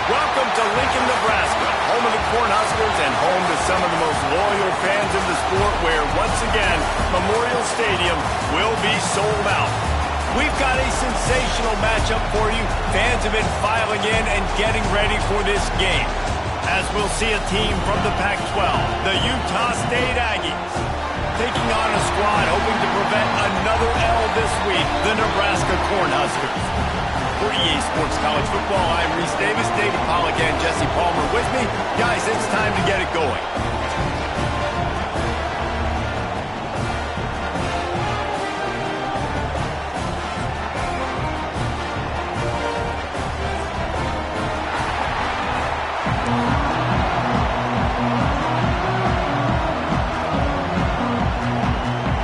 Welcome to Lincoln, Nebraska, home of the Cornhuskers and home to some of the most loyal fans in the sport where, once again, Memorial Stadium will be sold out. We've got a sensational matchup for you. Fans have been filing in and getting ready for this game, as we'll see a team from the Pac-12, the Utah State Aggies, taking on a squad hoping to prevent another L this week, the Nebraska Cornhuskers. For EA Sports College Football, I'm Reese Davis, David Pollack, and Jesse Palmer with me. Guys, it's time to get it going.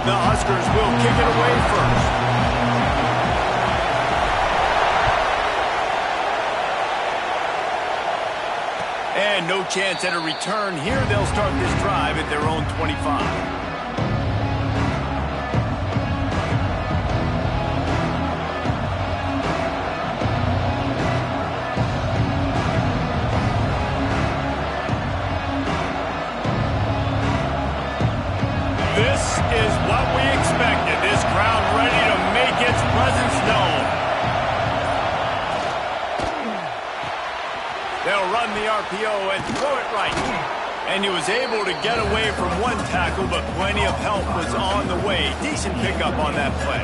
The Huskers will kick it away first. And no chance at a return here. They'll start this drive at their own 25. This is what we expected. This crowd ready to make its presence known. They'll run the RPO and throw it right. And he was able to get away from one tackle, but plenty of help was on the way. Decent pickup on that play.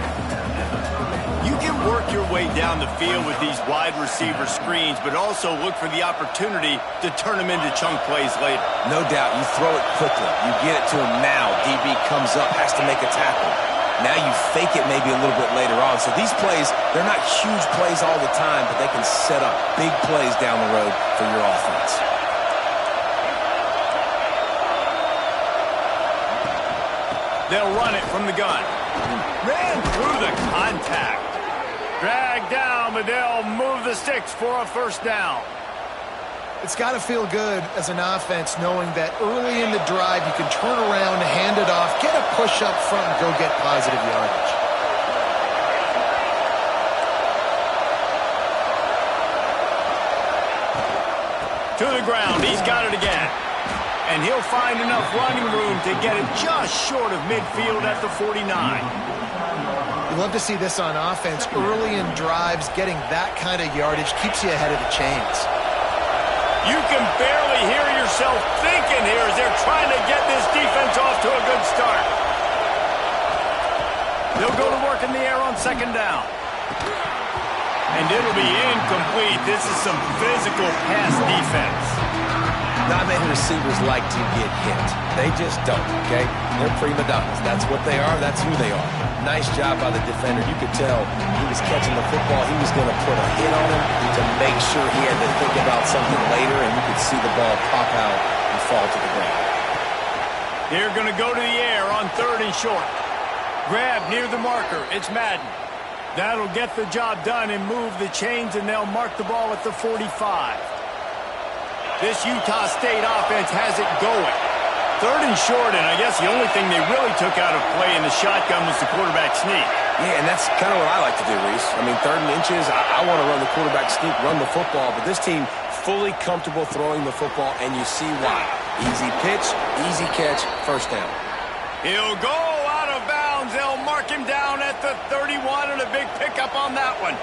You can work your way down the field with these wide receiver screens, but also look for the opportunity to turn them into chunk plays later. No doubt, you throw it quickly. You get it to him now. DB comes up, has to make a tackle. Now you fake it maybe a little bit later on. So these plays, they're not huge plays all the time, but they can set up big plays down the road for your offense. They'll run it from the gun. Ran through the contact. Dragged down, but they'll move the sticks for a first down. It's got to feel good as an offense knowing that early in the drive you can turn around, hand it off, get a push up front, and go get positive yardage. To the ground, he's got it again. And he'll find enough running room to get it just short of midfield at the 49. You love to see this on offense. Early in drives, getting that kind of yardage keeps you ahead of the chains. You can barely hear yourself thinking here as they're trying to get this defense off to a good start. They'll go to work in the air on second down. And it'll be incomplete. This is some physical pass defense. Not many receivers like to get hit. They just don't, okay? They're prima donnas. That's what they are. That's who they are. Nice job by the defender. You could tell he was catching the football. He was going to put a hit on him to make sure he had to think about something later, and you could see the ball pop out and fall to the ground. They're going to go to the air on third and short. Grab near the marker. It's Madden. That'll get the job done and move the chains, and they'll mark the ball at the 45. This Utah State offense has it going. Third and short, and I guess the only thing they really took out of play in the shotgun was the quarterback sneak. Yeah, and that's kind of what I like to do, Reese. I mean, third and inches, I want to run the quarterback sneak, run the football, but this team fully comfortable throwing the football, and you see why. Easy pitch, easy catch, first down. He'll go out of bounds. They'll mark him down at the 31, and a big pickup on that one.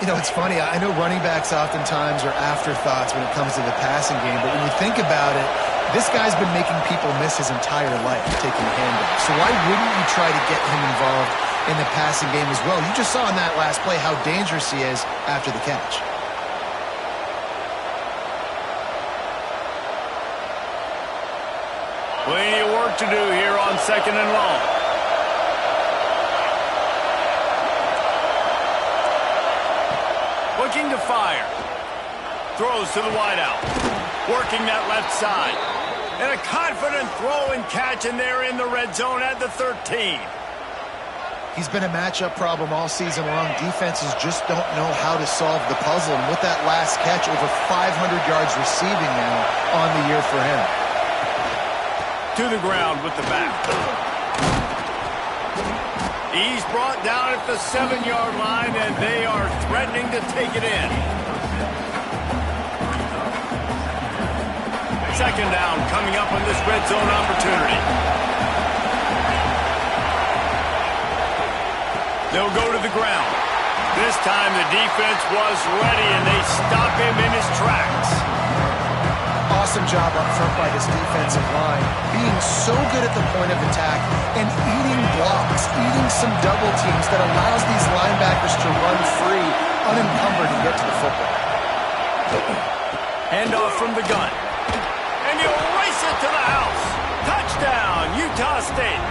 You know, it's funny. I know running backs oftentimes are afterthoughts when it comes to the passing game, but when you think about it, this guy's been making people miss his entire life taking handoffs. So why wouldn't you try to get him involved in the passing game as well? You just saw in that last play how dangerous he is after the catch. Plenty of work to do here on second and long. Looking to fire. Throws to the wideout. Working that left side. And a confident throw and catch, and they're in the red zone at the 13. He's been a matchup problem all season long. Defenses just don't know how to solve the puzzle. And with that last catch, over 500 yards receiving now on the year for him. To the ground with the back. He's brought down at the 7-yard line, and they are threatening to take it in. Second down coming up on this red zone opportunity. They'll go to the ground. This time the defense was ready, and they stop him in his tracks. Awesome job up front by this defensive line, being so good at the point of attack and eating blocks, eating some double teams that allows these linebackers to run free, unencumbered, and get to the football. Handoff from the gun. And he'll race it to the house. Touchdown, Utah State.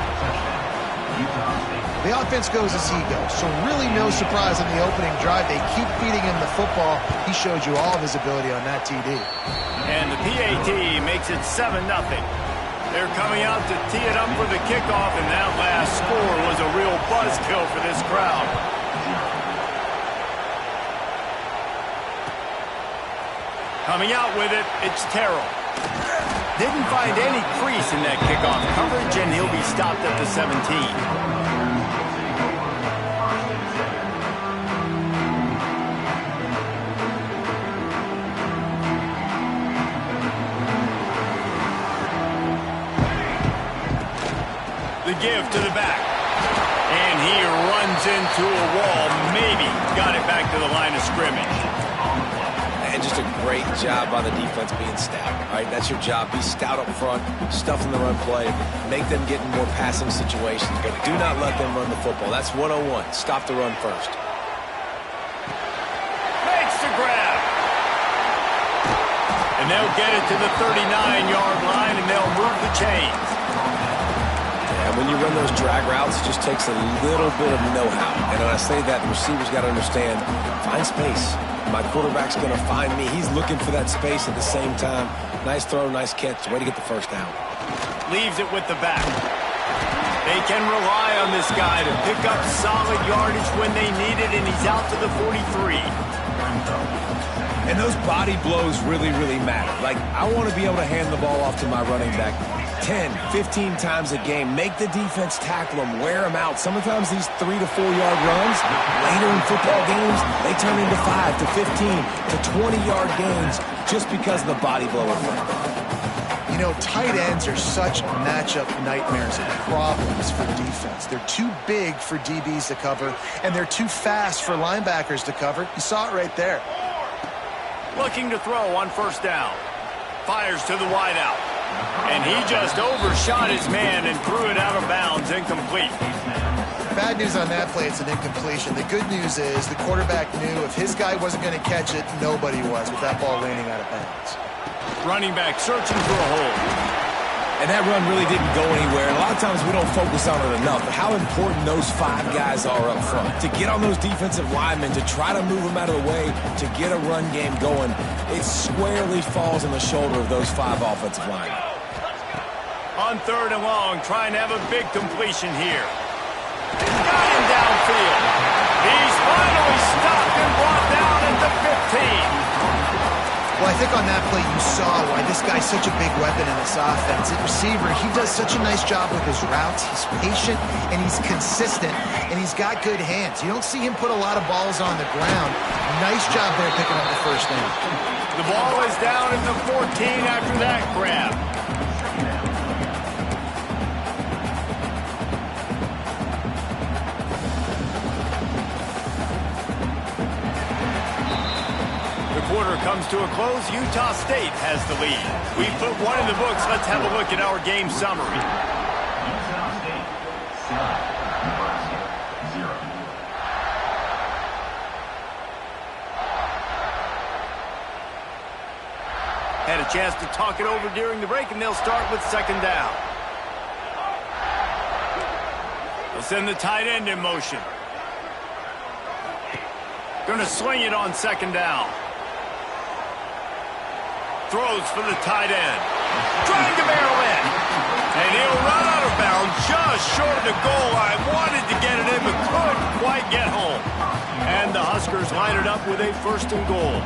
The offense goes as he goes, so really no surprise in the opening drive. They keep feeding him the football. He showed you all of his ability on that TD. And the PAT makes it 7-0. They're coming out to tee it up for the kickoff, and that last score was a real buzzkill for this crowd. Coming out with it, it's Terrell. Didn't find any crease in that kickoff coverage, and he'll be stopped at the 17. The give to the back. And he runs into a wall. Maybe got it back to the line of scrimmage. And just a great job by the defense being stout. All right, that's your job. Be stout up front, stuff in the run play, make them get in more passing situations, but do not let them run the football. That's 101. Stop the run first. Makes the grab. And they'll get it to the 39-yard line, and they'll move the chains. And when you run those drag routes, it just takes a little bit of know-how. And when I say that, the receiver's got to understand, find space. My quarterback's going to find me. He's looking for that space at the same time. Nice throw, nice catch. Way to get the first down. Leaves it with the back. They can rely on this guy to pick up solid yardage when they need it, and he's out to the 43. And those body blows really, really matter. Like, I want to be able to hand the ball off to my running back 10, 15 times a game. Make the defense tackle them, wear them out. Sometimes these 3 to 4 yard runs, later in football games, they turn into 5 to 15 to 20-yard gains just because of the body blow effect. You know, tight ends are such matchup nightmares and problems for defense. They're too big for DBs to cover, and they're too fast for linebackers to cover. You saw it right there. Looking to throw on first down. Fires to the wideout. And he just overshot his man and threw it out of bounds, incomplete. Bad news on that play, it's an incompletion. The good news is the quarterback knew if his guy wasn't going to catch it, nobody was with that ball landing out of bounds. Running back searching for a hole. And that run really didn't go anywhere. And a lot of times we don't focus on it enough, but how important those 5 guys are up front. To get on those defensive linemen, to try to move them out of the way, to get a run game going, it squarely falls on the shoulder of those 5 offensive linemen. On third and long, trying to have a big completion here. Got him downfield. He's finally stopped and brought down at the 15. Well, I think on that play you saw why this guy's such a big weapon in this offense. At receiver, he does such a nice job with his routes. He's patient, and he's consistent, and he's got good hands. You don't see him put a lot of balls on the ground. Nice job there picking up the first down. The ball is down at the 14 after that grab. Quarter comes to a close. Utah State has the lead. We put one in the books. Let's have a look at our game summary. Utah State 7, Nebraska 0. Had a chance to talk it over during the break, and they'll start with second down. They'll send the tight end in motion. Going to swing it on second down. Throws for the tight end. Trying to barrel in. And he'll run out of bounds just short of the goal line. Wanted to get it in, but couldn't quite get home. And the Huskers line it up with a first and goal.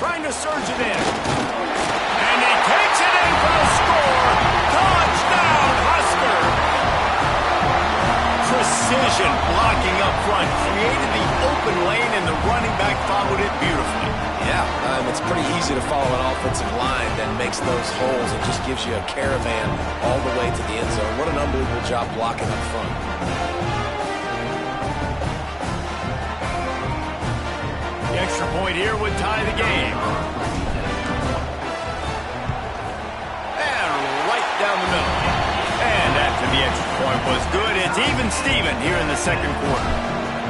Trying to surge it in. And he takes it in for the score. Touchdown, Husker! Precision blocking up front. Created the open lane, and the running back followed it beautifully. Yeah, time, it's pretty easy to follow an offensive line that makes those holes and just gives you a caravan all the way to the end zone. What an unbelievable job blocking up front. The extra point here would tie the game. And right down the middle. And after the extra point was good, it's even Steven here in the second quarter.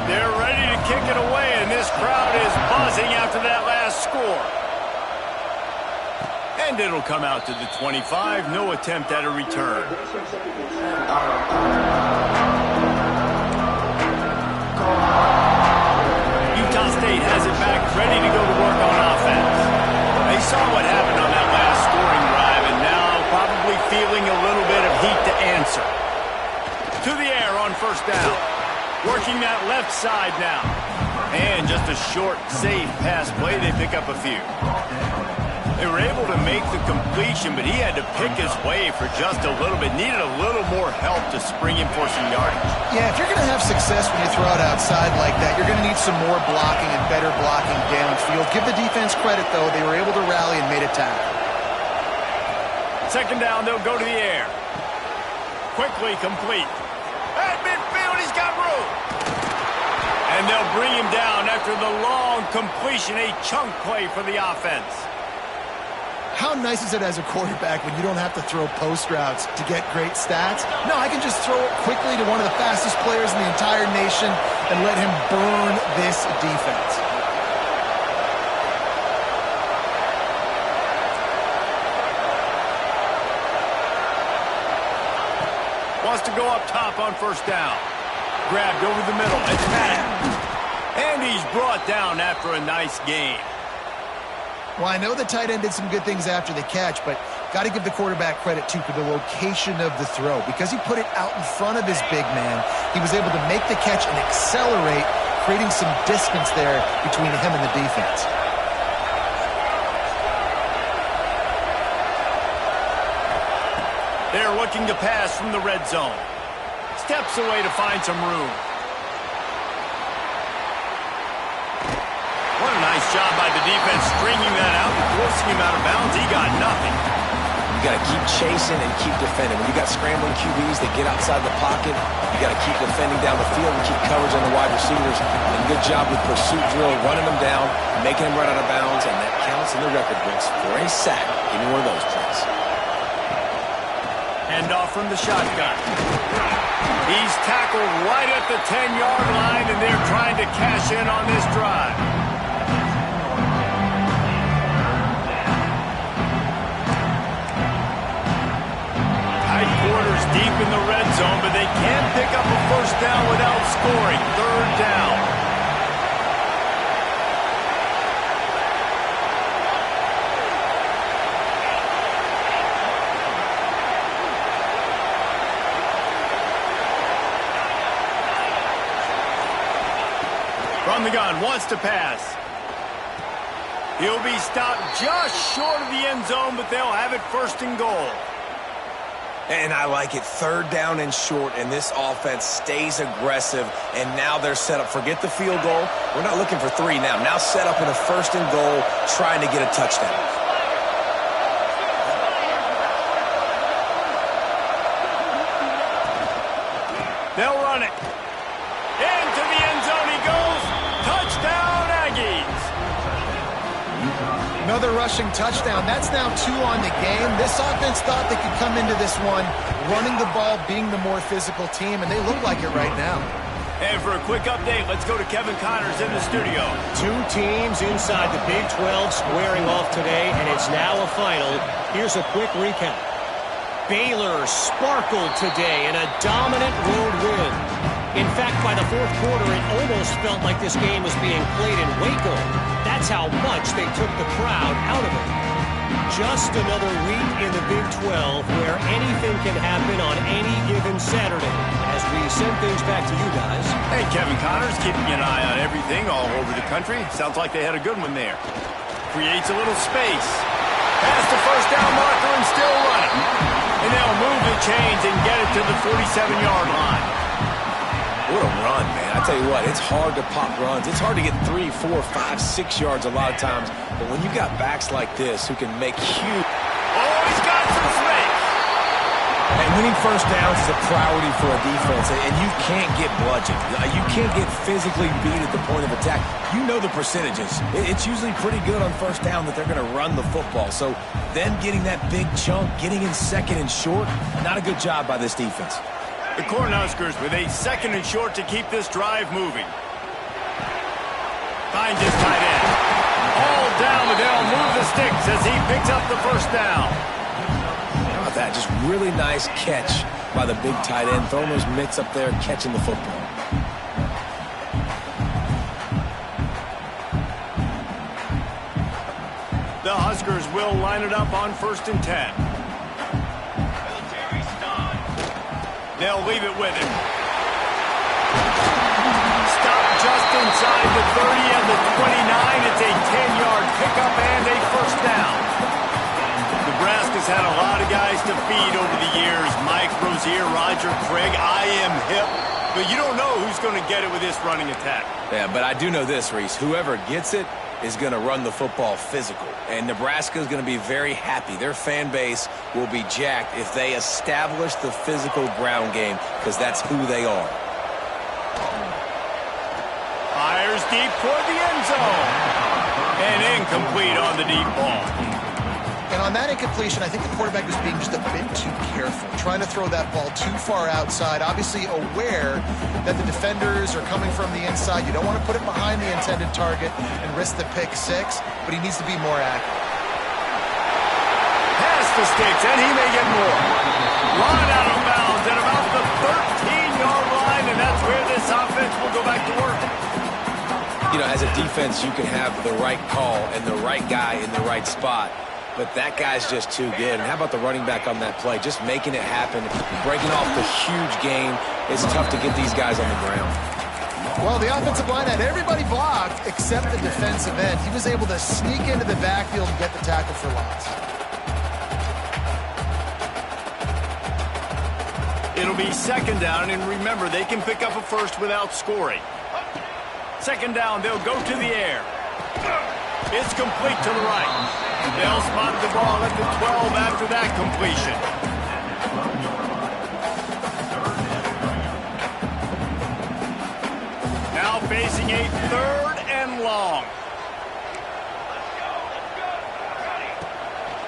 They're ready to kick it away, and this crowd is buzzing after that last score. And it'll come out to the 25. No attempt at a return. Utah State has it back, ready to go to work on offense. They saw what happened on that last scoring drive, and now probably feeling a little bit of heat to answer. To the air on first down. Working that left side now. And just a short, safe pass play. They pick up a few. They were able to make the completion, but he had to pick his way for just a little bit. Needed a little more help to spring him for some yardage. Yeah, if you're going to have success when you throw it outside like that, you're going to need some more blocking and better blocking downfield. Give the defense credit, though. They were able to rally and made a tackle. Second down, they'll go to the air. Quickly complete. At midfield, he's got room. And they'll bring him down after the long completion, a chunk play for the offense. How nice is it as a quarterback when you don't have to throw post routes to get great stats? No, I can just throw it quickly to one of the fastest players in the entire nation and let him burn this defense. Wants to go up top on first down. Grabbed over the middle. It's Matt. And he's brought down after a nice gain. Well, I know the tight end did some good things after the catch, but got to give the quarterback credit, too, for the location of the throw. Because he put it out in front of his big man, he was able to make the catch and accelerate, creating some distance there between him and the defense. They're looking to pass from the red zone. Steps away to find some room. What a nice job by the defense stringing that out and forcing him out of bounds. He got nothing. You got to keep chasing and keep defending. When you got scrambling QBs that get outside the pocket, you got to keep defending down the field and keep coverage on the wide receivers. And good job with pursuit drill, running them down, making them run out of bounds, and that counts in the record books for a sack. Give me one of those, please. Hand off from the shotgun. He's tackled right at the 10-yard line, and they're trying to cash in on this drive. Tight quarters deep in the red zone, but they can't pick up a first down without scoring. Third down. From the gun, wants to pass. He'll be stopped just short of the end zone, but they'll have it first and goal. And I like it. Third down and short, and this offense stays aggressive, and now they're set up. Forget the field goal. We're not looking for three now. Now set up in a first and goal, trying to get a touchdown. They'll run it. Into the end zone he goes. Touchdown, Aggies. Another rushing touchdown. That's now 2 on the game. This offense thought they could come into this one running the ball, being the more physical team, and they look like it right now. And for a quick update, let's go to Kevin Connors in the studio. Two teams inside the Big 12 squaring off today, and it's now a final. Here's a quick recap. Baylor sparkled today in a dominant road win. In fact, by the fourth quarter, it almost felt like this game was being played in Waco. That's how much they took the crowd out of it. Just another week in the Big 12 where anything can happen on any given Saturday. As we send things back to you guys. Hey, Kevin Connors keeping an eye on everything all over the country. Sounds like they had a good one there. Creates a little space. Past the first down marker and still running. And they'll move the chains and get it to the 47-yard line. What a run, man. I tell you what, it's hard to pop runs. It's hard to get 3, 4, 5, 6 yards a lot of times. But when you got backs like this who can make huge... Oh, he's got some space. And winning first downs is a priority for a defense, and you can't get bludgeoned. You can't get physically beat at the point of attack. You know the percentages. It's usually pretty good on first down that they're going to run the football. So then getting that big chunk, getting in second and short, not a good job by this defense. The Cornhuskers with a second and short to keep this drive moving. Finds his tight end. All down, but they'll move the sticks as he picks up the first down. How about that? Just really nice catch by the big tight end. Throwing those mitts up there, catching the football. The Huskers will line it up on 1st and 10. They'll leave it with him. Stop just inside the 30 and the 29. It's a 10-yard pickup and a first down. Nebraska's had a lot of guys to feed over the years. Mike Rozier, Roger Craig, I am hip. But you don't know who's going to get it with this running attack. Yeah, but I do know this, Reese. Whoever gets it is going to run the football physical. And Nebraska is going to be very happy. Their fan base will be jacked if they establish the physical ground game, because that's who they are. Fires deep toward the end zone. And incomplete on the deep ball. And on that incompletion, I think the quarterback was being just a bit too careful, trying to throw that ball too far outside, obviously aware that the defenders are coming from the inside. You don't want to put it behind the intended target and risk the pick six, but he needs to be more accurate. Pass the sticks, and he may get more. Run out of bounds at about the 13-yard line, and that's where this offense will go back to work. You know, as a defense, you can have the right call and the right guy in the right spot. But that guy's just too good. And how about the running back on that play? Just making it happen, breaking off the huge gain. It's tough to get these guys on the ground. Well, the offensive line had everybody blocked except the defensive end. He was able to sneak into the backfield and get the tackle for loss. It'll be 2nd down, and remember, they can pick up a first without scoring. 2nd down, they'll go to the air. It's complete to the right. They'll spot the ball at the 12 after that completion. Now facing a 3rd and long.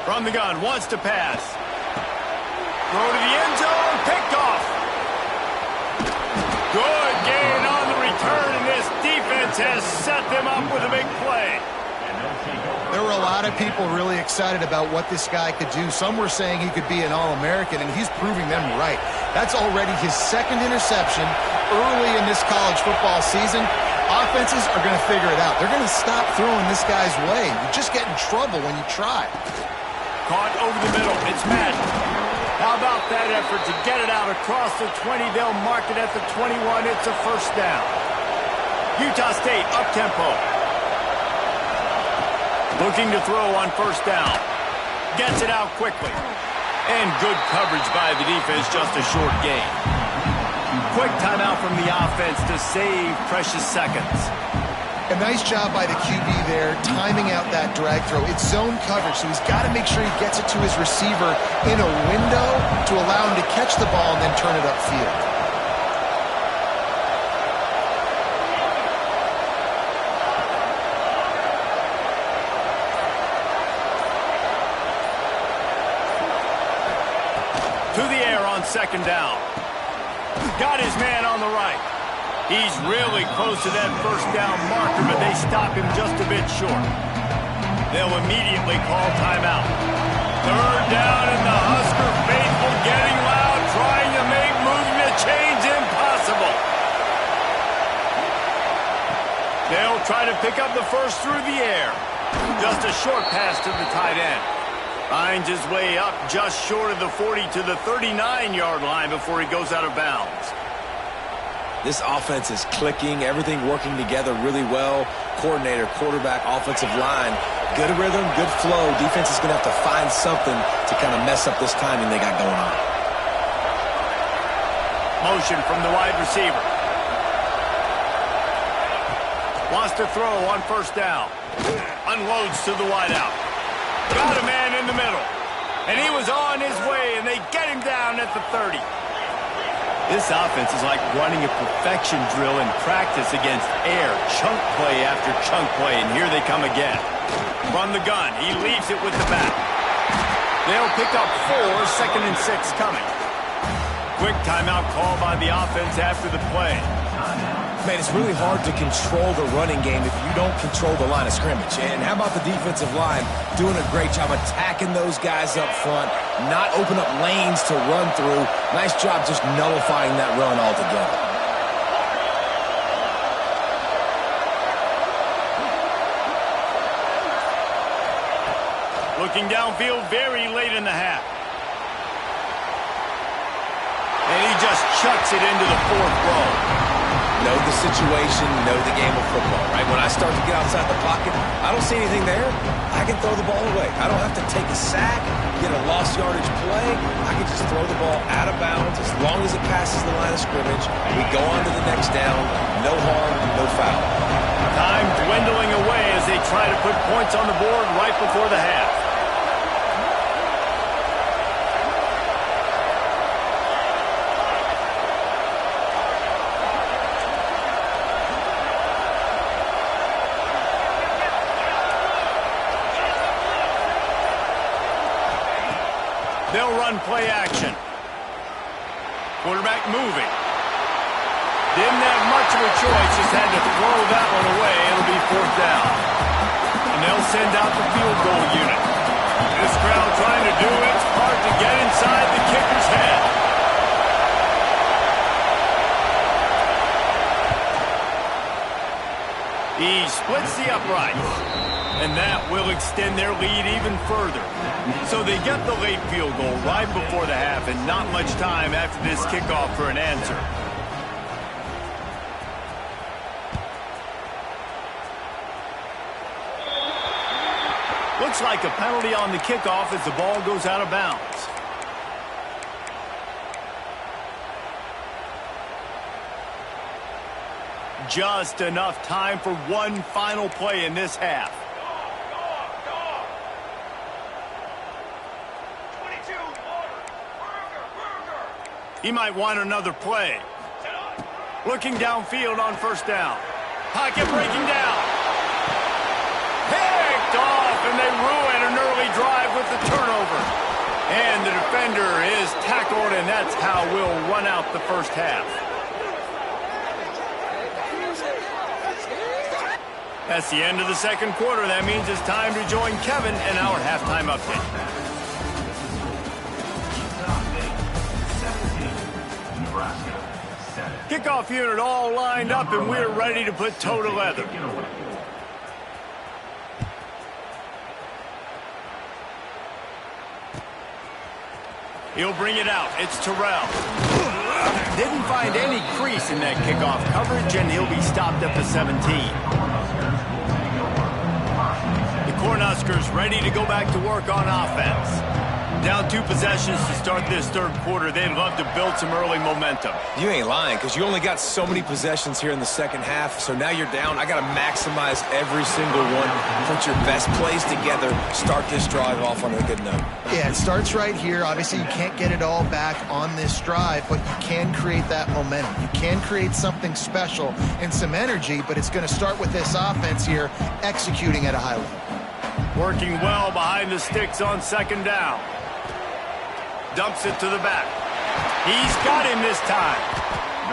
From the gun, wants to pass. Throw to the end zone, picked off. Good gain on the return, and this defense has set them up with a big play. There were a lot of people really excited about what this guy could do. Some were saying he could be an All-American, and he's proving them right. That's already his 2nd interception early in this college football season. Offenses are going to figure it out. They're going to stop throwing this guy's way. You just get in trouble when you try. Caught over the middle. It's Madden. How about that effort to get it out across the 20? They'll mark it at the 21. It's a first down. Utah State up-tempo. Looking to throw on 1st down. Gets it out quickly. And good coverage by the defense, just a short gain. Quick timeout from the offense to save precious seconds. A nice job by the QB there, timing out that drag throw. It's zone coverage, so he's got to make sure he gets it to his receiver in a window to allow him to catch the ball and then turn it upfield. To the air on 2nd down. Got his man on the right. He's really close to that first down marker, but they stop him just a bit short. They'll immediately call timeout. 3rd down, and the Husker faithful getting loud, trying to make movement change impossible. They'll try to pick up the first through the air. Just a short pass to the tight end. Finds his way up just short of the 40 to the 39-yard line before he goes out of bounds. This offense is clicking, everything working together really well. Coordinator, quarterback, offensive line, good rhythm, good flow. Defense is going to have to find something to kind of mess up this timing they got going on. Motion from the wide receiver. Lost a throw on first down. Unloads to the wideout. Got a man in the middle. And he was on his way, and they get him down at the 30. This offense is like running a perfection drill in practice against air. Chunk play after chunk play, and here they come again. From the gun, he leaves it with the back. They'll pick up 4, 2nd and 6 coming. Quick timeout call by the offense after the play. Man, it's really hard to control the running game if you don't control the line of scrimmage. And how about the defensive line doing a great job attacking those guys up front, not open up lanes to run through. Nice job just nullifying that run altogether. Looking downfield very late in the half. And he just chucks it into the 4th row. Know the situation, know the game of football, right? When I start to get outside the pocket, I don't see anything there. I can throw the ball away. I don't have to take a sack, get a lost yardage play. I can just throw the ball out of bounds as long as it passes the line of scrimmage. We go on to the next down. No harm, no foul. Time dwindling away as they try to put points on the board right before the half. They'll run play action. Quarterback moving. Didn't have much of a choice, just had to throw that one away. It'll be 4th down. And they'll send out the field goal unit. This crowd trying to do its part to get inside the kicker's head. He splits the uprights. And that will extend their lead even further. So they get the late field goal right before the half, and not much time after this kickoff for an answer. Looks like a penalty on the kickoff as the ball goes out of bounds. Just enough time for one final play in this half. He might want another play. Looking downfield on first down. Pocket breaking down. Picked off, and they ruin an early drive with the turnover. And the defender is tackled, and that's how we'll run out the first half. That's the end of the second quarter. That means it's time to join Kevin in our halftime update. Nebraska, 7. Kickoff unit all lined up, and we're ready to put toe to leather. He'll bring it out. It's Terrell. Didn't find any crease in that kickoff coverage, and he'll be stopped at the 17. The Cornhuskers ready to go back to work on offense. Down 2 possessions to start this third quarter. They'd love to build some early momentum. You ain't lying, because you only got so many possessions here in the second half, so now you're down. I got to maximize every single one. Put your best plays together. Start this drive off on a good note. Yeah, it starts right here. Obviously, you can't get it all back on this drive, but you can create that momentum. You can create something special and some energy, but it's going to start with this offense here executing at a high level. Working well behind the sticks on second down. Dumps it to the back. He's got him this time.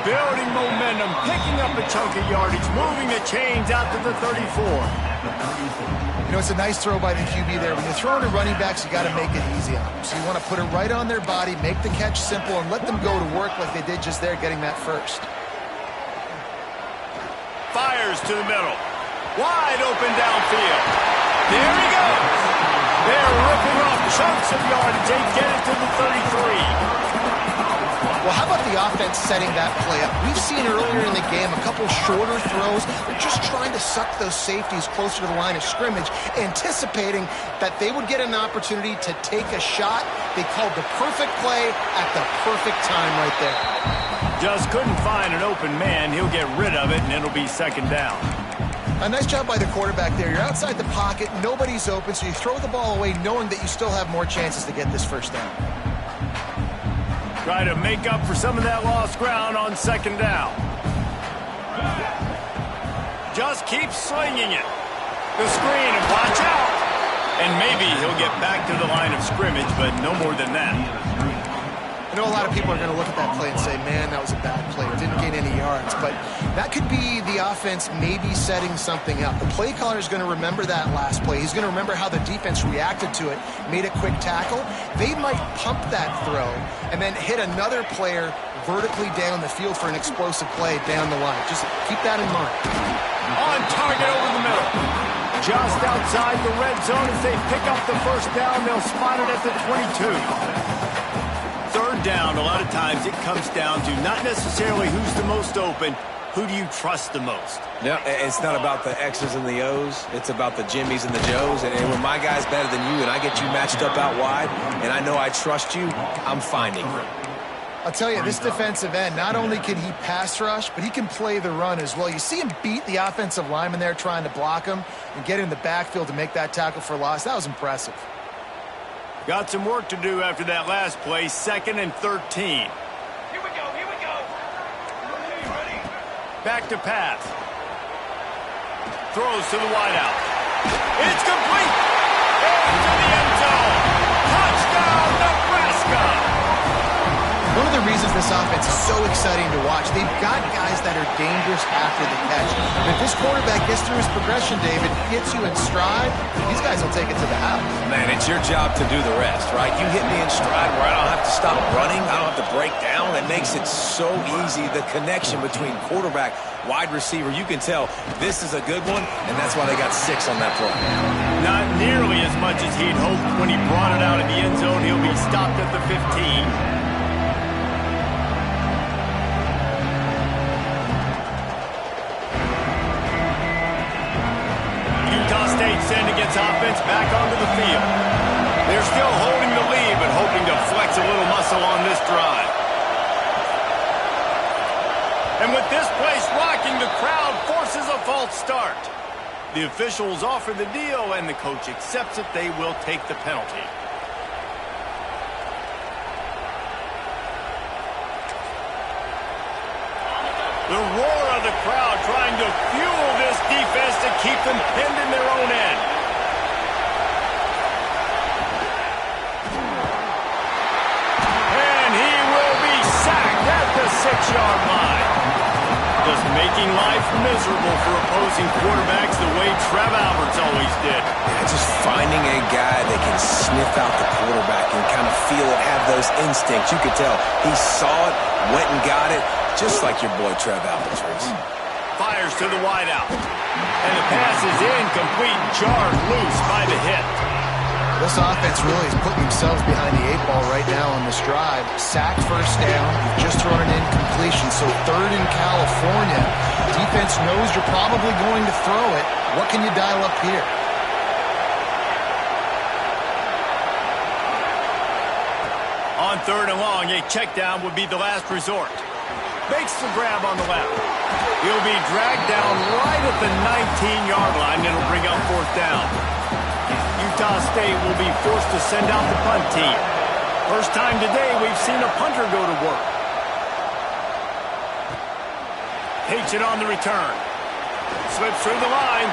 Building momentum, picking up a chunk of yardage, moving the chains out to the 34. You know, it's a nice throw by the QB there. When you're throwing to running backs, you got to make it easy on them. So you want to put it right on their body, make the catch simple, and let them go to work like they did just there, getting that first. Fires to the middle. Wide open downfield. There he goes. They're ripping off chunks of yardage. They get it to the 33. Well, how about the offense setting that play up? We've seen earlier in the game a couple shorter throws. They're just trying to suck those safeties closer to the line of scrimmage, anticipating that they would get an opportunity to take a shot. They called the perfect play at the perfect time right there. Just couldn't find an open man. He'll get rid of it, and it'll be second down. A nice job by the quarterback there. You're outside the pocket, nobody's open, so you throw the ball away knowing that you still have more chances to get this first down. Try to make up for some of that lost ground on second down. Just keep slinging it. The screen, and watch out. And maybe he'll get back to the line of scrimmage, but no more than that. I know a lot of people are going to look at that play and say, man, that was a bad play. It didn't gain any yards. But that could be the offense maybe setting something up. The play caller is going to remember that last play. He's going to remember how the defense reacted to it, made a quick tackle. They might pump that throw and then hit another player vertically down the field for an explosive play down the line. Just keep that in mind. On target over the middle. Just outside the red zone as they pick up the first down. They'll spot it at the 22. Third down, a lot of times it comes down to not necessarily who's the most open, who do you trust the most? Yeah, it's not about the X's and the O's. It's about the Jimmies and the Joes. And when my guy's better than you and I get you matched up out wide and I know I trust you, I'm finding you. I'll tell you, this defensive end, not only can he pass rush, but he can play the run as well. You see him beat the offensive lineman there trying to block him and get in the backfield to make that tackle for loss. That was impressive. Got some work to do after that last play, 2nd and 13. Here we go. Ready? Back to pass. Throws to the wideout. It's complete. Into the end zone. Touchdown, Nebraska. One of the reasons this offense is so exciting to watch, they've got guys that are dangerous after the catch. And if this quarterback gets through his progression, David, hits you in stride, these guys will take it to the house. Man, it's your job to do the rest, right? You hit me in stride where I don't have to stop running. I don't have to break down. It makes it so easy. The connection between quarterback, wide receiver, you can tell this is a good one, and that's why they got 6 on that play. Not nearly as much as he'd hoped when he brought it out of the end zone. He'll be stopped at the 15. Send against offense back onto the field. They're still holding the lead, but hoping to flex a little muscle on this drive. And with this place rocking, the crowd forces a false start. The officials offer the deal, and the coach accepts it. They will take the penalty. The roar of the crowd trying to fuel this defense to keep them pinned in their own end. And he will be sacked at the 6-yard line. Just making life miserable for opposing quarterbacks the way Trev Alberts always did. Yeah, just finding a guy that can sniff out the quarterback and kind of feel it, have those instincts. You could tell he saw it, went and got it. Just like your boy Trev Alberts. Fires to the wideout. And the pass is incomplete, jarred loose by the hit. This offense really is putting themselves behind the 8 ball right now on this drive. Sack first down. You've just thrown an incompletion. So 3rd in California. Defense knows you're probably going to throw it. What can you dial up here? On 3rd and long, a check down would be the last resort. Makes the grab on the left. He'll be dragged down right at the 19-yard line. It'll bring up 4th down. Utah State will be forced to send out the punt team. First time today we've seen a punter go to work. Takes it on the return. Slips through the line.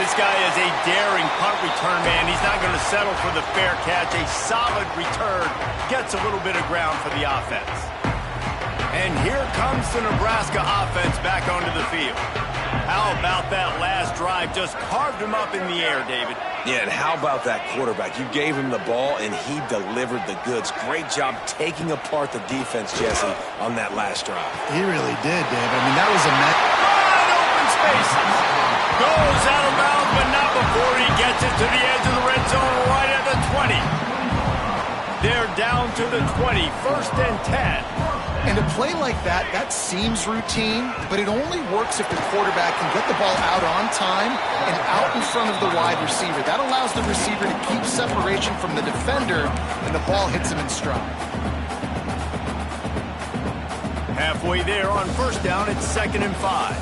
This guy is a daring punt return man. He's not going to settle for the fair catch. A solid return. Gets a little bit of ground for the offense. And here comes the Nebraska offense back onto the field. How about that last drive? Just carved him up in the air, David. Yeah, and how about that quarterback? You gave him the ball, and he delivered the goods. Great job taking apart the defense, Jesse, on that last drive. He really did, David. I mean, that was a wide open spaces. Goes out of bounds, but not before he gets it to the edge of the red zone right at the 20. They're down to the 20, 1st and 10. And a play like that, that seems routine, but it only works if the quarterback can get the ball out on time and out in front of the wide receiver. That allows the receiver to keep separation from the defender, and the ball hits him in stride. Halfway there on 1st down, it's 2nd and 5.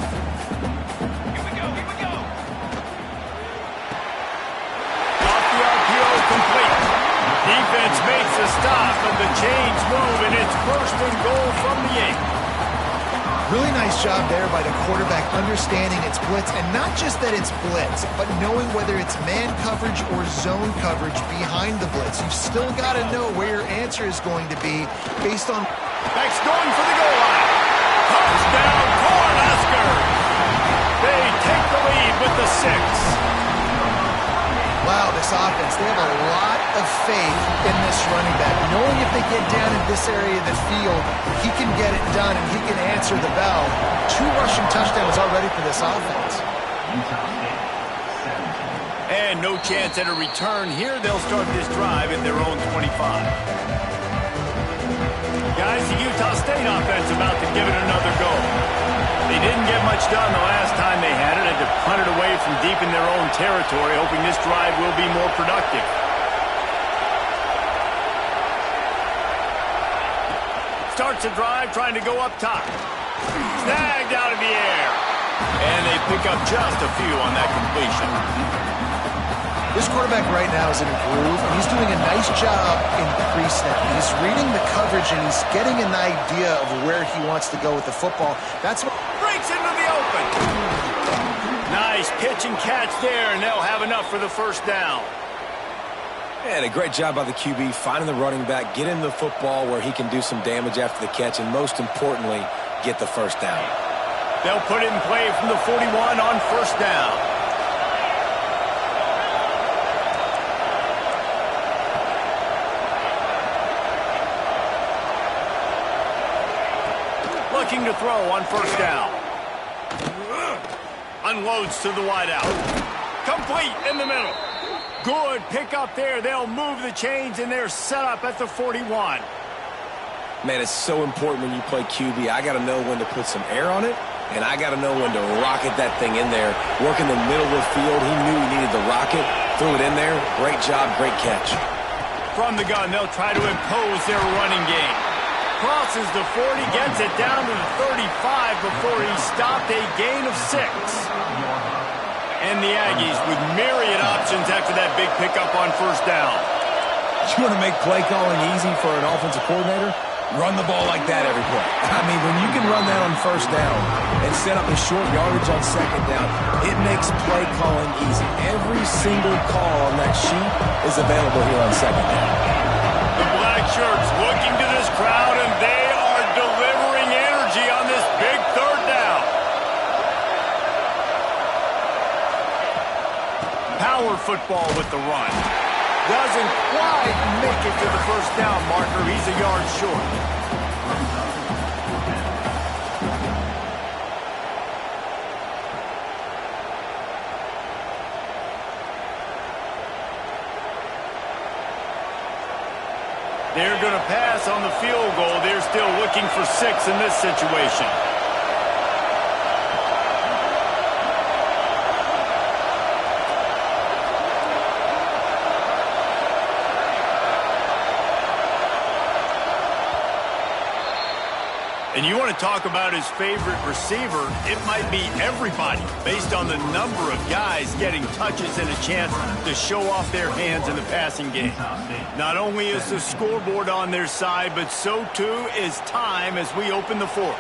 makes a stop, but the chains move, and it's first and goal from the 8. Really nice job there by the quarterback understanding it's blitz, and not just that it's blitz, but knowing whether it's man coverage or zone coverage behind the blitz. You've still got to know where your answer is going to be based on... Back's going for the goal line. Touchdown, Cornhuskers! They take the lead with the 6. Wow, this offense, they have a lot of faith in this running back. Knowing if they get down in this area of the field, he can get it done and he can answer the bell. 2 rushing touchdowns already for this offense. And no chance at a return here. They'll start this drive at their own 25. Guys, the Utah State offense about to give it another go. They didn't get much done the last time they had it. Had to punt it away from deep in their own territory, hoping this drive will be more productive. Starts the drive, trying to go up top. Snagged out of the air. And they pick up just a few on that completion. This quarterback right now is in a groove, and he's doing a nice job in pre-snap. He's reading the coverage, and he's getting an idea of where he wants to go with the football. That's what breaks into the open. Nice pitch and catch there, and they'll have enough for the first down. And a great job by the QB, finding the running back, getting the football where he can do some damage after the catch, and most importantly, get the first down. They'll put it in play from the 41 on first down. Looking to throw on first down. Unloads to the wideout. Complete in the middle. Good pick up there. They'll move the chains, and they're set up at the 41. Man, it's so important when you play QB. I got to know when to put some air on it, and I got to know when to rocket that thing in there. Work in the middle of the field. He knew he needed the rocket. Threw it in there. Great job, great catch. From the gun, they'll try to impose their running game. Crosses the 40, gets it down to the 35 before he stopped, a gain of 6. And the Aggies with myriad options after that big pickup on first down. You want to make play calling easy for an offensive coordinator? Run the ball like that every play. I mean, when you can run that on first down and set up a short yardage on second down, it makes play calling easy. Every single call on that sheet is available here on second down. The black shirts looking to this crowd, and they are delivering energy on this big third down. Power football with the run. Doesn't quite make it to the first down marker. He's a yard short. They're going to pass on the field goal. They're still looking for 6 in this situation. And you want to talk about his favorite receiver, it might be everybody based on the number of guys getting touches and a chance to show off their hands in the passing game. Not only is the scoreboard on their side, but so too is time as we open the fourth.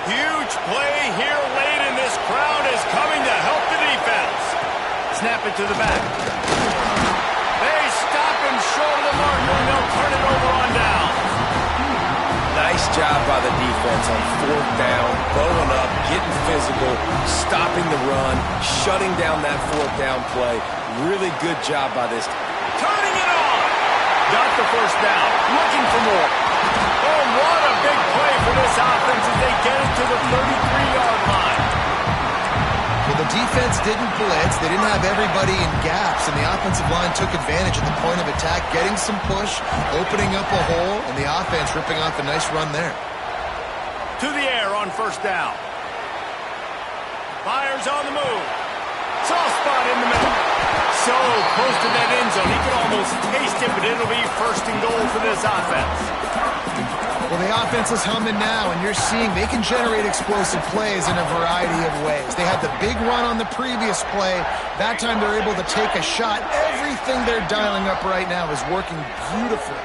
Huge play here late, and this crowd is coming to help the defense. Snap it to the back. They stop him short of the marker, and they'll turn it over on down. Nice job by the defense on fourth down, bowling up, getting physical, stopping the run, shutting down that fourth down play. Really good job by this. Turning it on. Got the first down. Looking for more. Oh, what a big play for this offense as they get it to the 33-yard line. Well, the defense didn't blitz. They didn't have everybody in gaps, and the offensive line took advantage at the point of attack, getting some push, opening up a hole, and the offense ripping off a nice run there. To the air on first down. Fires on the move. Soft spot in the middle. So close to that end zone. He could almost taste it, but it'll be first and goal for this offense. Well, the offense is humming now, and you're seeing they can generate explosive plays in a variety of ways. They had the big run on the previous play. That time they're able to take a shot. Everything they're dialing up right now is working beautifully.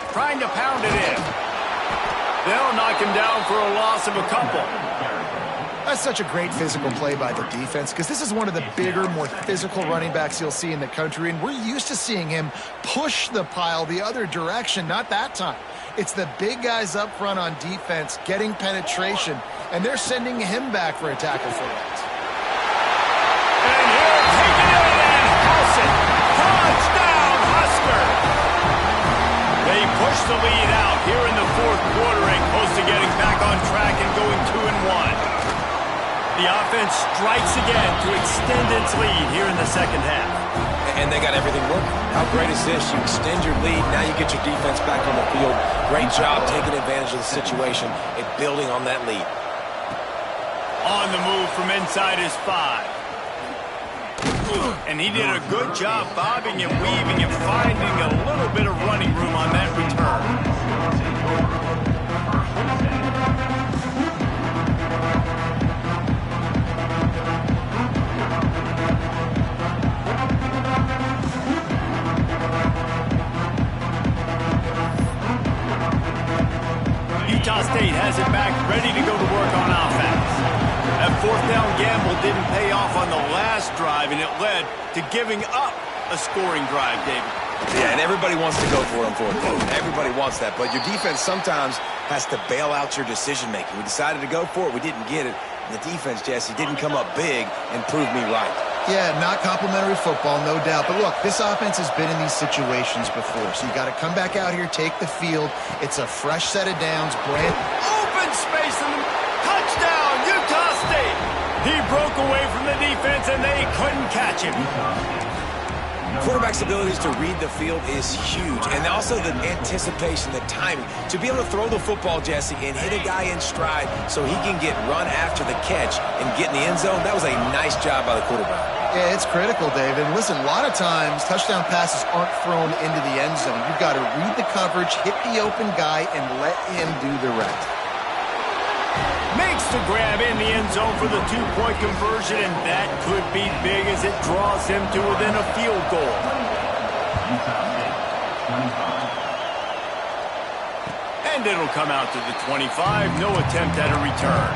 Trying to pound it in. They'll knock him down for a loss of a couple. That's such a great physical play by the defense because this is one of the bigger, more physical running backs you'll see in the country, and we're used to seeing him push the pile the other direction. Not that time. It's the big guys up front on defense getting penetration, and they're sending him back for a tackle for it. And he'll take it in and house it. Touchdown, Husker! They push the lead out here in the fourth quarter and close to getting back on track and going 2-1. The offense strikes again to extend its lead here in the second half. And they got everything working. How great is this? You extend your lead, now you get your defense back on the field. Great job taking advantage of the situation and building on that lead. On the move from inside his 5. And he did a good job bobbing and weaving and finding a little bit of running room on that return. Utah State has it back, ready to go to work on offense. That fourth down gamble didn't pay off on the last drive, and it led to giving up a scoring drive, David. Yeah, and everybody wants to go for it on fourth down. Everybody wants that, but your defense sometimes has to bail out your decision-making. We decided to go for it. We didn't get it. And the defense, Jesse, didn't come up big and prove me right. Yeah, not complimentary football, no doubt. But look, this offense has been in these situations before, so you got to come back out here, take the field. It's a fresh set of downs. Open space in the touchdown, Utah State. He broke away from the defense, and they couldn't catch him. Quarterback's abilities to read the field is huge, and also the anticipation, the timing. To be able to throw the football, Jesse, and hit a guy in stride so he can get run after the catch and get in the end zone, that was a nice job by the quarterback. Yeah, it's critical, David. Listen, a lot of times touchdown passes aren't thrown into the end zone. You've got to read the coverage, hit the open guy, and let him do the rest. Makes the grab in the end zone for the two-point conversion, and that could be big as it draws him to within a field goal. And it'll come out to the 25. No attempt at a return.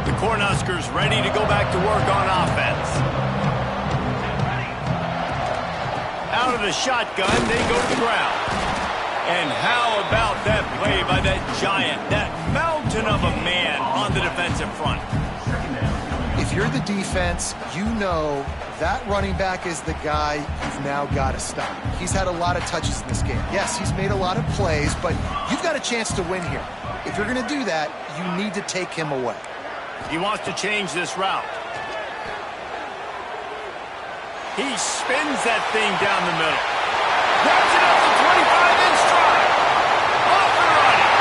The Cornhuskers ready to go back to work on offense. Out of the shotgun, they go to the ground. And how about that play by that giant, that mountain of a man on the defensive front? If you're the defense, you know that running back is the guy you've now got to stop. He's had a lot of touches in this game. Yes, he's made a lot of plays, but you've got a chance to win here. If you're going to do that, you need to take him away. He wants to change this route. He spins that thing down the middle. Grabs it up to 25 in stride. Off and running.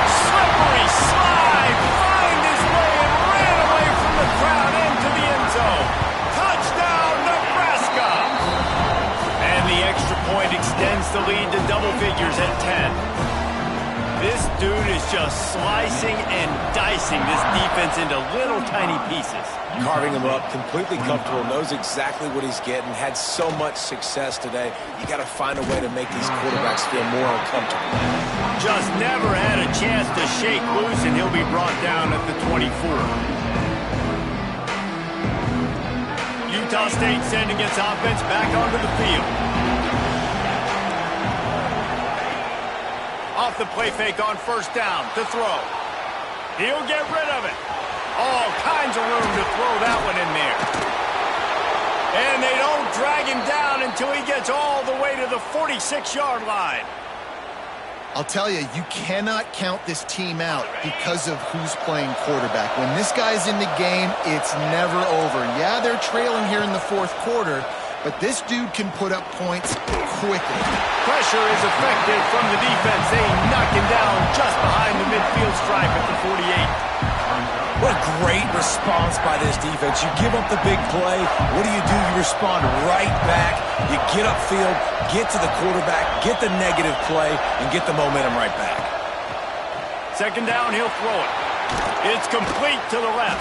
Slippery slide. Find his way and ran away from the crowd into the end zone. Touchdown, Nebraska. And the extra point extends the lead to double figures at 10. This dude is just slicing and dicing this defense into little tiny pieces. Carving him up, completely comfortable, knows exactly what he's getting, had so much success today. You got to find a way to make these quarterbacks feel more uncomfortable. Just never had a chance to shake loose, and he'll be brought down at the 24. Utah State sending its offense back onto the field. Off the play fake on first down to throw. He'll get rid of it. All kinds of room to throw that one in there. And they don't drag him down until he gets all the way to the 46-yard line. I'll tell you, you cannot count this team out because of who's playing quarterback. When this guy's in the game, it's never over. Yeah, they're trailing here in the fourth quarter, but this dude can put up points quickly. Pressure is effective from the defense. They knock him down just behind the midfield stripe at the 48. What a great response by this defense. You give up the big play. What do? You respond right back. You get upfield, get to the quarterback, get the negative play, and get the momentum right back. Second down, he'll throw it. It's complete to the left.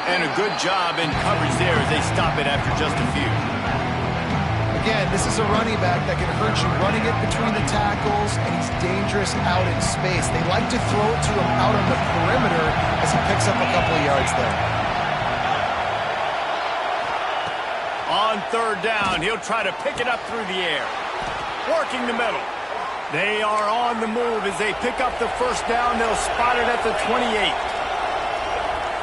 And a good job in coverage there as they stop it after just a few. Again, this is a running back that can hurt you running it between the tackles, and he's dangerous out in space. They like to throw it to him out on the perimeter as he picks up a couple of yards there. On third down, he'll try to pick it up through the air. Working the middle. They are on the move as they pick up the first down. They'll spot it at the 28.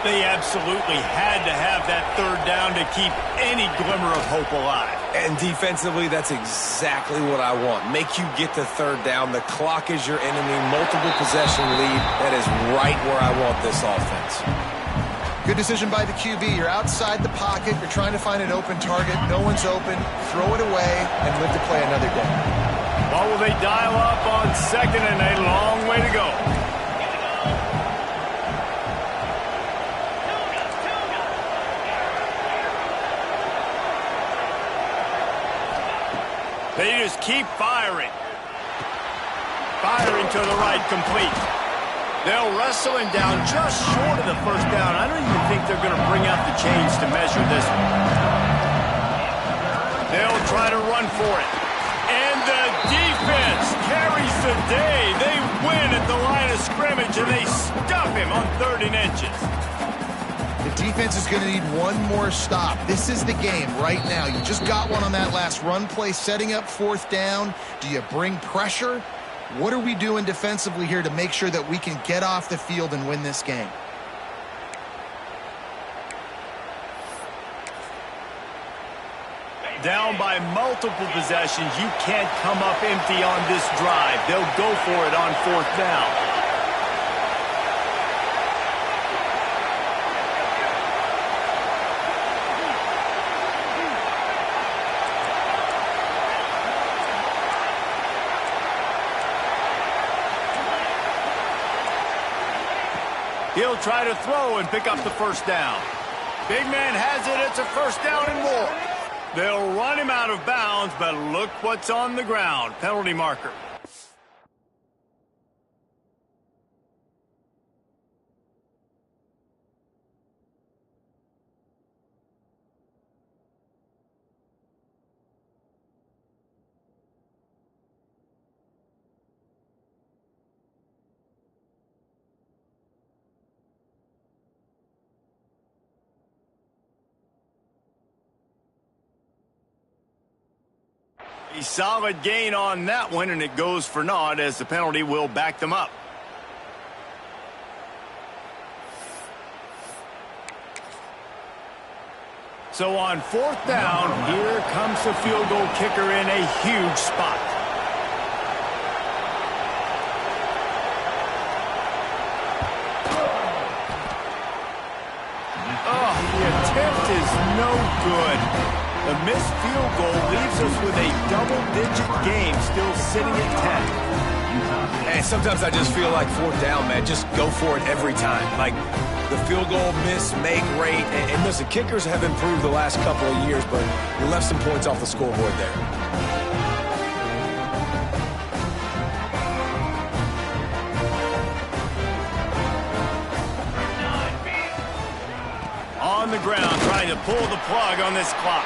They absolutely had to have that third down to keep any glimmer of hope alive. And defensively, that's exactly what I want. Make you get the third down. The clock is your enemy. Multiple possession lead. That is right where I want this offense. Good decision by the QB. You're outside the pocket. You're trying to find an open target. No one's open. Throw it away and live to play another day. Well, will they dial up on second and a long way to go? They just keep firing. Firing to the right, complete. They'll wrestle him down just short of the first down. I don't even think they're going to bring out the chains to measure this one. They'll try to run for it. And the defense carries the day. They win at the line of scrimmage, and they stuff him on 3rd and inches. The defense is going to need one more stop. This is the game right now. You just got one on that last run play, setting up 4th down. Do you bring pressure? What are we doing defensively here to make sure that we can get off the field and win this game? Down by multiple possessions, you can't come up empty on this drive. They'll go for it on 4th down. He'll try to throw and pick up the first down. Big man has it. It's a first down and more. They'll run him out of bounds, but look what's on the ground. Penalty marker. A solid gain on that one, and it goes for naught as the penalty will back them up. So on 4th down, here comes the field goal kicker in a huge spot. Oh, the attempt is no good. The missed field goal leaves us with a double-digit game still sitting at 10. And sometimes I just feel like 4th down, man. Just go for it every time. Like the field goal miss, make rate. And listen, kickers have improved the last couple of years, but you left some points off the scoreboard there. On the ground, trying to pull the plug on this clock.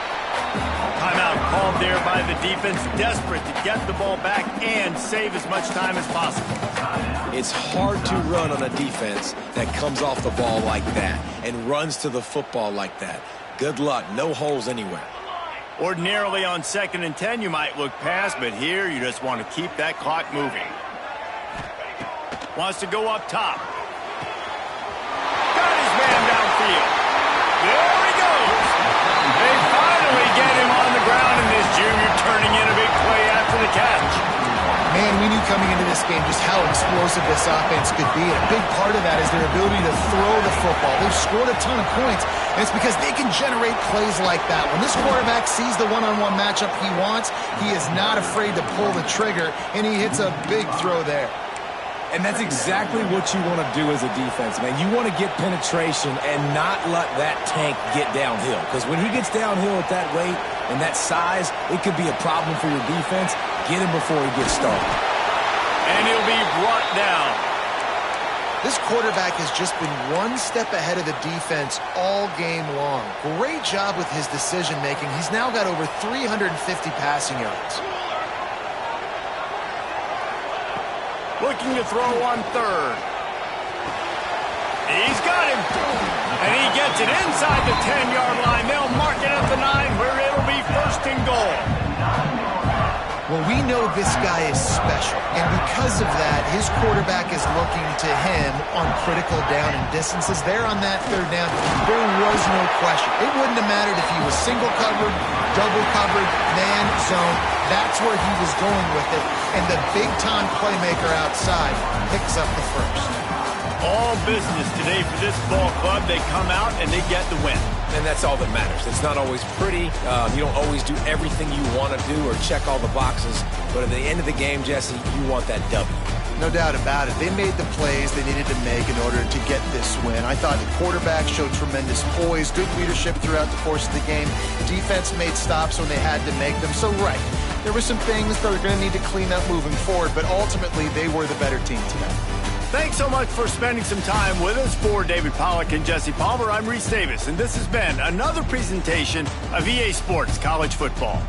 Timeout called there by the defense, desperate to get the ball back and save as much time as possible. It's hard to run on a defense that comes off the ball like that and runs to the football like that. Good luck. No holes anywhere. Ordinarily on 2nd and 10, you might look past, but here you just want to keep that clock moving. Wants to go up top. Got his man downfield. There he goes. They finally get him on the ground, and this junior turning in a big play after the catch. Man, we knew coming into this game just how explosive this offense could be. And a big part of that is their ability to throw the football. They've scored a ton of points, and it's because they can generate plays like that. When this quarterback sees the one-on-one matchup he wants, he is not afraid to pull the trigger, and he hits a big throw there. And that's exactly what you want to do as a defense, man. You want to get penetration and not let that tank get downhill. Because when he gets downhill at that weight and that size, it could be a problem for your defense. Get him before he gets started. And he'll be brought down. This quarterback has just been one step ahead of the defense all game long. Great job with his decision-making. He's now got over 350 passing yards. Looking to throw on third. He's got him. And he gets it inside the 10-yard line. They'll mark it at the 9 where it'll be first and goal. Well, we know this guy is special, and because of that, his quarterback is looking to him on critical down and distances. There on that third down, there was no question. It wouldn't have mattered if he was single covered, double covered, man, zone. That's where he was going with it, and the big-time playmaker outside picks up the first. All business today for this ball club. They come out and they get the win. And that's all that matters. It's not always pretty. You don't always do everything you want to do or check all the boxes. But at the end of the game, Jesse, you want that W. No doubt about it. They made the plays they needed to make in order to get this win. I thought the quarterback showed tremendous poise, good leadership throughout the course of the game. Defense made stops when they had to make them. So, right, there were some things that they're going to need to clean up moving forward, but ultimately they were the better team today. Thanks so much for spending some time with us. For David Pollack and Jesse Palmer, I'm Reese Davis, and this has been another presentation of EA Sports College Football.